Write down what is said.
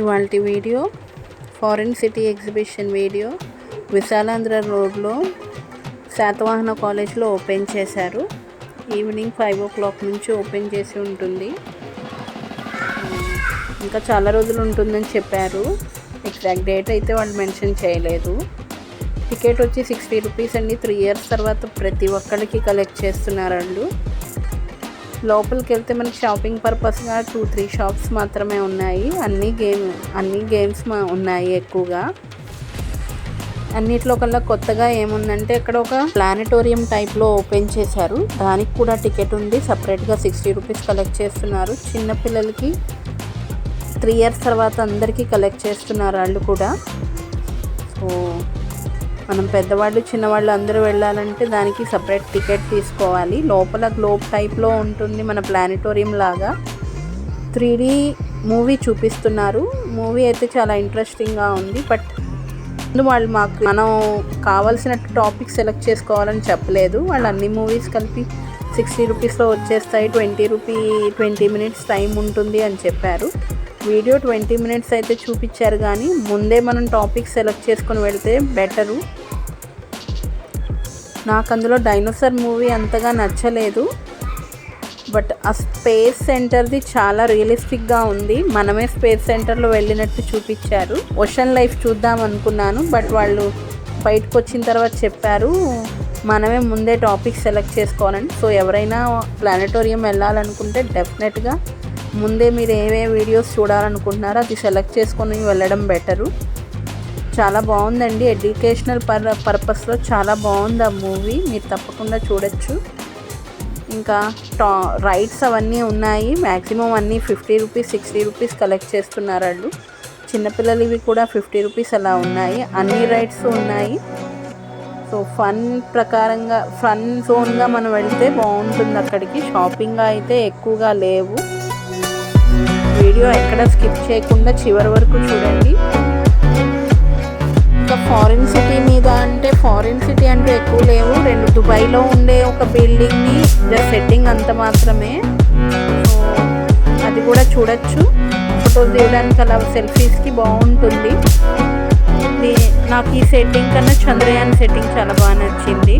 ఇవాల్టి video foreign city exhibition video Visalandhra రోడ్లో శాతవాహన కాలేజ్లో ఓపెన్ చేశారు. ఈవినింగ్ 5 o'clock నుంచి ఓపెన్ చేసి ఉంటుంది. ఇంకా చాలా రోజులు ఉంటుందని చెప్పారు. ఎగ్జాక్ట్ డేట్ అయితే వాళ్ళు మెన్షన్ చేయలేదు. టికెట్ వచ్చి 60 రూపీస్ అండి. 3 years తర్వాత ప్రతి ఒక్కరికి కలెక్ట్ చేస్తున్నారు వాళ్ళు. లోపలికి వెళ్తే మనకి షాపింగ్ పర్పస్గా 2-3 షాప్స్ మాత్రమే ఉన్నాయి. అన్ని గేమ్స్ ఉన్నాయి ఎక్కువగా. అన్నిట్లో కల్లా కొత్తగా ఏముందంటే ఇక్కడ ఒక ప్లానటోరియం టైప్లో ఓపెన్ చేశారు. దానికి కూడా టికెట్ ఉంది. సపరేట్గా 60 రూపీస్ కలెక్ట్ చేస్తున్నారు. చిన్నపిల్లలకి 3 years తర్వాత అందరికీ కలెక్ట్ చేస్తున్నారు వాళ్ళు కూడా. సో మనం పెద్దవాళ్ళు చిన్నవాళ్ళు అందరూ వెళ్ళాలంటే దానికి సపరేట్ టికెట్ తీసుకోవాలి. లోపల గ్లోబ్ టైప్లో ఉంటుంది, మన ప్లానటోరియం లాగా. 3D మూవీ చూపిస్తున్నారు. మూవీ అయితే చాలా ఇంట్రెస్టింగ్గా ఉంది. బట్ వాళ్ళు మనం కావాల్సిన టాపిక్ సెలెక్ట్ చేసుకోవాలని చెప్పలేదు. వాళ్ళు అన్ని మూవీస్ కలిపి 60 రూపీస్లో వచ్చేస్తాయి. 20 minutes టైం ఉంటుంది అని చెప్పారు. వీడియో 20 minutes అయితే చూపించారు, కానీ ముందే మనం టాపిక్ సెలెక్ట్ చేసుకొని వెళ్తే బెటరు. నాకు అందులో డైనోసార్ మూవీ అంతగా నచ్చలేదు. బట్ ఆ స్పేస్ సెంటర్ది చాలా రియలిస్టిక్గా ఉంది. మనమే స్పేస్ సెంటర్లో వెళ్ళినట్టు చూపించారు. ఓషన్ లైఫ్ చూద్దాం అనుకున్నాను, బట్ వాళ్ళు బయటకు వచ్చిన తర్వాత చెప్పారు మనమే ముందే టాపిక్ సెలెక్ట్ చేసుకోవాలని. సో ఎవరైనా ప్లానటోరియం వెళ్ళాలనుకుంటే డెఫినెట్గా ముందే మీరు ఏవే వీడియోస్ చూడాలనుకుంటున్నారో అది సెలెక్ట్ చేసుకొని వెళ్ళడం బెటరు. చాలా బాగుందండి. ఎడ్యుకేషనల్ పర్పస్లో చాలా బాగుంది ఆ మూవీ. మీరు తప్పకుండా చూడొచ్చు. ఇంకా రైడ్స్ అవన్నీ ఉన్నాయి. మ్యాక్సిమం అన్నీ 50 రూపీస్ 60 రూపీస్ కలెక్ట్ చేస్తున్నారు వాళ్ళు. చిన్నపిల్లలవి కూడా 50 రూపీస్ అలా ఉన్నాయి. అన్ని రైడ్స్ ఉన్నాయి. సో ఫన్ జోన్గా మనం వెళ్తే బాగుంటుంది. అక్కడికి షాపింగ్ అయితే ఎక్కువగా లేవు. వీడియో ఎక్కడ స్కిప్ చేయకుండా చివరి వరకు చూడండి. ఇంకా ఫారిన్ సిటీ మీద అంటే ఫారిన్ సిటీ అంటే ఎక్కువ లేవు. 2 దుబాయ్లో ఉండే ఒక బిల్డింగ్ని జస్ట్ సెట్టింగ్ అంత మాత్రమే. సో అది కూడా చూడొచ్చు. ఫొటోస్ తీయడానికి అలా సెల్ఫీస్కి బాగుంటుంది. నాకు ఈ సెట్టింగ్ కన్నా చంద్రయాన్ సెట్టింగ్ చాలా బాగా నచ్చింది.